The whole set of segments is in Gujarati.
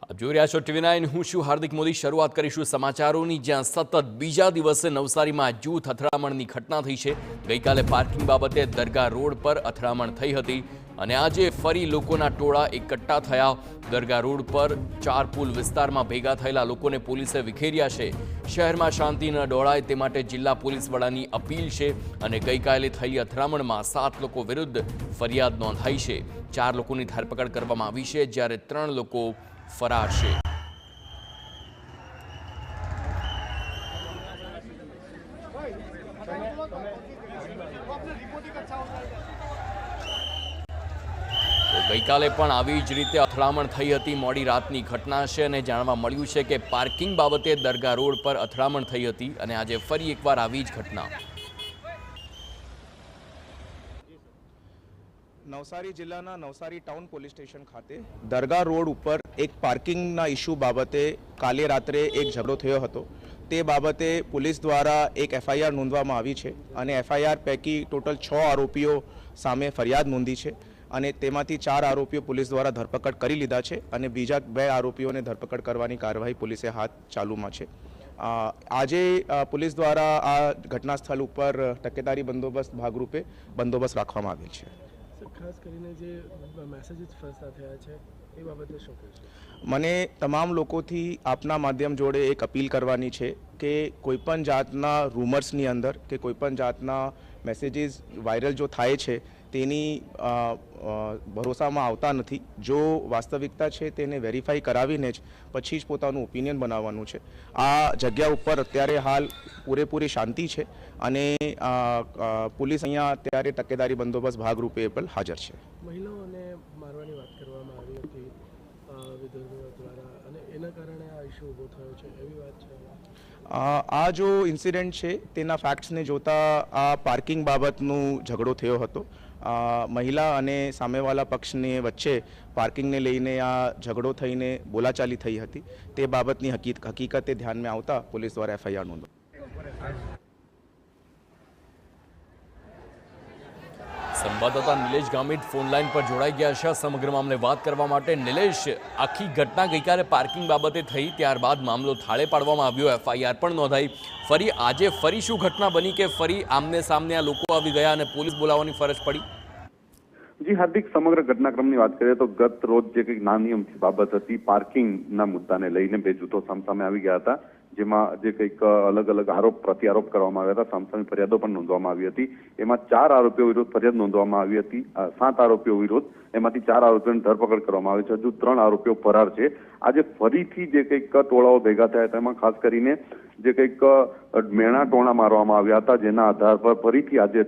આપ જોઈ રહ્યા છો TV9 હું છું હાર્દિક મોદી। શરૂઆત કરીશું સમાચારોની, જ્યાં સતત બીજા દિવસે નવસારીમાં જૂથ અથડામણની ઘટના થઈ છે। ગઈકાલે પાર્કિંગ બાબતે દરગાહ રોડ પર અથડામણ થઈ હતી અને આજે ફરી લોકોના ટોળા એકઠા થયા। દરગાહ રોડ પર ચારપુલ વિસ્તારમાં ભેગા થયેલા લોકોને પોલીસે વિખેર્યા છે। શહેરમાં શાંતિ ન ડોળાય તે માટે જિલ્લા પોલીસ વડાની અપીલ છે અને ગઈકાલે થયેલી અથડામણમાં 7 લોકો વિરુદ્ધ ફરિયાદ નોંધાઈ છે। 4 લોકોની ધરપકડ કરવામાં આવી છે, જ્યારે 3 લોકો ફરાર છે। ગઈકાલે પણ આવી જ રીતે અથડામણ થઈ હતી। મોડી રાતની ઘટના છે અને જાણવા મળ્યું છે કે પાર્કિંગ બાબતે દરગાહ રોડ પર અથડામણ થઈ હતી અને આજે ફરી એકવાર આવી જ ઘટના। નવસારી જિલ્લાના નવસારી ટાઉન પોલીસ સ્ટેશન ખાતે દરગાહ રોડ ઉપર એક પાર્કિંગના ઇસ્યુ બાબતે કાલે રાત્રે એક ઝઘડો થયો હતો। તે બાબતે પોલીસ દ્વારા એક FIR નોંધવામાં આવી છે અને FIR પૈકી ટોટલ 6 આરોપીઓ સામે ફરિયાદ નોંધી છે અને તેમાંથી 4 આરોપીઓ પોલીસ દ્વારા ધરપકડ કરી લીધા છે અને બીજા 2 આરોપીઓને ધરપકડ કરવાની કાર્યવાહી પોલીસે હાથ ચાલુમાં છે। આજે પોલીસ દ્વારા આ ઘટના સ્થળ ઉપર તકેદારી બંદોબસ્ત ભાગરૂપે બંદોબસ્ત રાખવામાં આવેલ છે। ખાસ કરીને જે મેસેજીસ ફસતા થયા છે એ બાબતે શું કહેશો? મને તમામ લોકોથી આપના માધ્યમ જોડે એક અપીલ કરવાની છે કે કોઈપણ જાતના રૂમર્સની અંદર કે કોઈપણ જાતના મેસેજીસ વાયરલ જો થાય છે તેની ભરોસામાં આવતા નથી। જો વાસ્તવિકતા છે તેને વેરીફાઈ કરાવીને જ પછી જ પોતાનું ઓપિનિયન બનાવવાનું છે। આ જગ્યા ઉપર અત્યારે હાલ પૂરેપૂરી શાંતિ છે અને પોલીસ અહીંયા અત્યારે તકેદારી બંદોબસ્ત ભાગરૂપે પણ હાજર છે। મહિલાઓને મારવાની વાત કરવામાં આવી હતી વિદ્યાર્થીઓ દ્વારા અને એના કારણે આ ઇસ્યુ ઊભો થયો છે એવી વાત છે। આ જો ઇન્સિડન્ટ છે તેના ફેક્ટ્સને જોતા આ પાર્કિંગ બાબતનું ઝઘડો થયો હતો। મહિલા અને સામેવાળા પક્ષની વચ્ચે પાર્કિંગને લઈને આ ઝઘડો થઈને બોલાચાલી થઈ હતી। તે બાબતની હકીકતે ધ્યાનમાં આવતા પોલીસ દ્વારા FIR નોંધવામાં। સંવાદદાતા નિલેશ ગામિત ફોન લાઈન પર જોડાઈ ગયા છે સમગ્ર મામલે વાત કરવા માટે। નિલેશ, આખી ઘટના ગઈકાલે પાર્કિંગ બાબતે થઈ, ત્યારબાદ મામલો થાળે પાડવામાં આવ્યો, FIR પણ નોંધાઈ, ફરી આજે ફરી શું ઘટના બની કે ફરી આમને સામને આ લોકો આવી ગયા અને પોલીસ બોલાવવાની ફરજ પડી? જી હાર્દિક, સમગ્ર ઘટનાક્રમની વાત કરીએ તો ગત રોજ જે કંઈક નાની બાબત હતી, પાર્કિંગના મુદ્દાને લઈને 2 જૂથો સામસામે આવી ગયા હતા, જેમાં જે કંઈક અલગ અલગ આરોપ પ્રત્યારોપ કરવામાં આવ્યા હતા, સામસામી ફરિયાદો પણ નોંધવામાં આવી હતી। એમાં 4 આરોપીઓ વિરુદ્ધ ફરિયાદ નોંધવામાં આવી હતી, 7 આરોપીઓ વિરુદ્ધ, એમાંથી 4 આરોપીઓની ધરપકડ કરવામાં આવી છે, હજુ 3 આરોપીઓ ફરાર છે। આજે ફરીથી જે કંઈક ટોળાઓ ભેગા થયા તેમાં ખાસ કરીને જે કંઈક મેણા ટોણા મારવામાં આવ્યા હતા, જેના આધાર પર ફરીથી આજે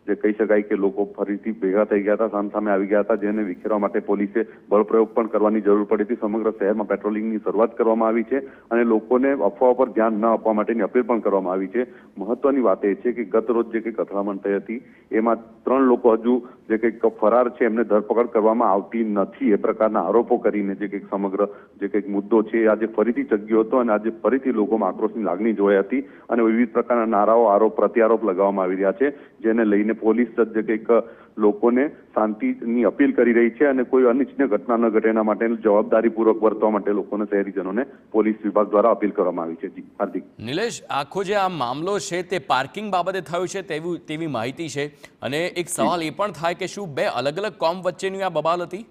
જે કહી શકાય કે લોકો ફરીથી ભેગા થઈ ગયા હતા, સામસામે આવી ગયા હતા, જેને વિખેરવા માટે પોલીસે બળપ્રયોગ પણ કરવાની જરૂર પડી હતી। સમગ્ર શહેરમાં પેટ્રોલિંગની શરૂઆત કરવામાં આવી છે અને લોકોને અફવાઓ પર ધ્યાન ન આપવા માટેની અપીલ પણ કરવામાં આવી છે। મહત્વની વાત એ છે કે ગત રોજ જે કંઈક અથડામણ થઈ હતી એમાં 3 લોકો હજુ જે કંઈક ફરાર છે એમને ધરપકડ કરવામાં આવતી નથી, એ પ્રકારના આરોપો કરીને જે કંઈક સમગ્ર જે કંઈક મુદ્દો છે આજે ફરીથી ચગ્યો હતો અને આજે ફરીથી લોકોમાં આક્રોશની લાગણી જોઈ હતી અને વિવિધ પ્રકારના નારાઓ, આરોપ પ્રત્યારોપ લગાવવામાં આવી રહ્યા છે, જેને લઈને પોલીસ જે કંઈક લોકોને શાંતિની અપીલ કરી રહી છે અને કોઈ અનિચ્છનીય ઘટના ન ઘટે એના માટે જવાબદારીપૂર્વક વર્તવા માટે લોકોને, શહેરીજનોને પોલીસ વિભાગ દ્વારા અપીલ કરવામાં આવી છે। જી હાર્દિક। નિલેશ, આખો જે આ મામલો છે તે પાર્કિંગ બાબતે થયો છે તેવી માહિતી છે અને એક સવાલ એ પણ થાય કે શું 2 અલગ અલગ કોમ વચ્ચેની આ બબાલ હતી?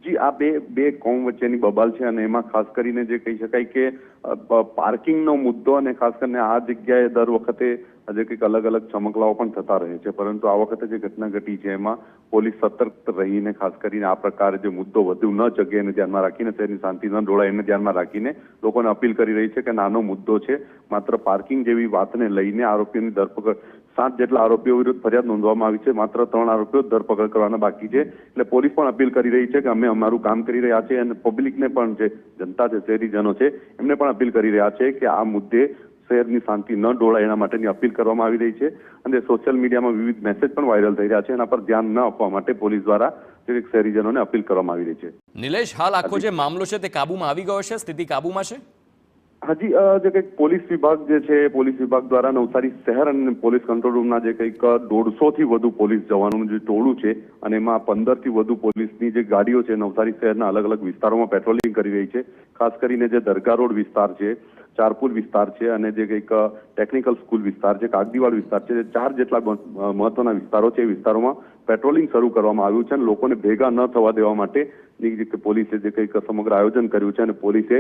જી, આ બે કોમ વચ્ચેની બબાલ છે અને એમાં ખાસ કરીને જે કહી શકાય કે પાર્કિંગનો મુદ્દો અને ખાસ કરીને આ જગ્યાએ દર વખતે આજે કંઈક અલગ અલગ ચમકલાઓ પણ થતા રહે છે, પરંતુ આ વખતે જે ઘટના ઘટી છે એમાં પોલીસ સતર્ક રહીને ખાસ કરીને આ પ્રકારે જે મુદ્દો વધુ ન ચગે એને ધ્યાનમાં રાખીને, શહેરની શાંતિ ન ડોળાય એને ધ્યાનમાં રાખીને લોકોને અપીલ કરી રહી છે કે નાનો મુદ્દો છે, માત્ર પાર્કિંગ જેવી વાતને લઈને આરોપીઓની ધરપકડ 7 જેટલા આરોપીઓ વિરુદ્ધ ફરિયાદ નોંધવામાં આવી છે, માત્ર 3 આરોપીઓ ધરપકડ કરવાના બાકી છે। એટલે પોલીસ પણ અપીલ કરી રહી છે કે અમે અમારું કામ કરી રહ્યા છે અને પબ્લિકને પણ, જે જનતા છે, શહેરીજનો છે, એમને પણ અપીલ કરી રહ્યા છે કે આ મુદ્દે શહેરની શાંતિ ન ડોળાય એના માટેની અપીલ કરવામાં આવી રહી છે અને સોશિયલ મીડિયામાં વિવિધ મેસેજ પણ વાયરલ થઈ રહ્યા છે, એના પર ધ્યાન ન આપવા માટે પોલીસ દ્વારા શહેરીજનોને અપીલ કરવામાં આવી રહી છે। નિલેશ, હાલ આખો જે મામલો છે તે કાબૂમાં આવી ગયો છે? સ્થિતિ કાબૂમાં છે? હાજી, જે કંઈક પોલીસ વિભાગ જે છે, પોલીસ વિભાગ દ્વારા નવસારી શહેર અને પોલીસ કંટ્રોલ રૂમના જે કંઈક 150થી વધુ પોલીસ જવાનોનું જે ટોળું છે અને એમાં 15થી વધુ પોલીસની જે ગાડીઓ છે નવસારી શહેરના અલગ અલગ વિસ્તારોમાં પેટ્રોલિંગ કરી રહી છે. ખાસ કરીને જે દરગાહ રોડ વિસ્તાર છે, ચારપુલ વિસ્તાર છે અને જે કંઈક ટેકનિકલ સ્કૂલ વિસ્તાર છે, કાગદીવાડ વિસ્તાર છે, 4 જેટલા મહત્વના વિસ્તારો છે. એ વિસ્તારોમાં પેટ્રોલિંગ શરૂ કરવામાં આવ્યું છે અને લોકોને ભેગા ન થવા દેવા માટે પોલીસે જે કંઈક સમગ્ર આયોજન કર્યું છે અને પોલીસે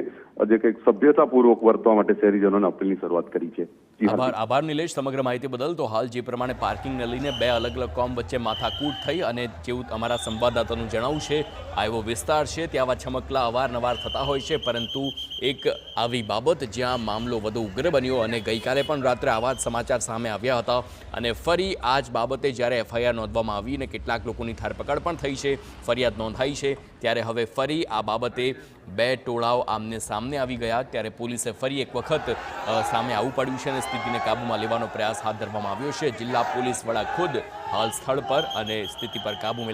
જે કંઈક સભ્યતાપૂર્વક વર્તવા માટે શહેરીજનોને અપીલની શરૂઆત કરી છે. આભાર નિલેશ સમગ્ર માહિતી બદલ. તો હાલ જે પ્રમાણે પાર્કિંગને લઈને 2 અલગ અલગ કોમ વચ્ચે માથાકૂટ થઈ અને જેવું અમારા સંવાદદાતાનું જણાવવું છે, આ એવો વિસ્તાર છે ત્યાં આવા છમકલા અવારનવાર થતા હોય છે, પરંતુ એક આવી બાબત જ્યાં મામલો વધુ ઉગ્ર બન્યો અને ગઈકાલે પણ રાત્રે આવા જ સમાચાર સામે આવ્યા હતા અને ફરી આ જ બાબતે જ્યારે FIR નોંધવામાં આવી અને કેટલાક લોકોની ધરપકડ પણ થઈ છે, ફરિયાદ નોંધાઈ છે, ત્યારે હવે ફરી આ બાબતે 2 ટોળાઓ આમને સામને આવી ગયા. ત્યારે પોલીસે ફરી એક વખત સામે આવવું પડ્યું છે અને સ્થિતિને કાબૂમાં લેવાનો પ્રયાસ હાથ ધરવામાં આવ્યો છે. જિલ્લા પોલીસ વડા ખુદ હાલ સ્થળ પર અને સ્થિતિ પર કાબૂ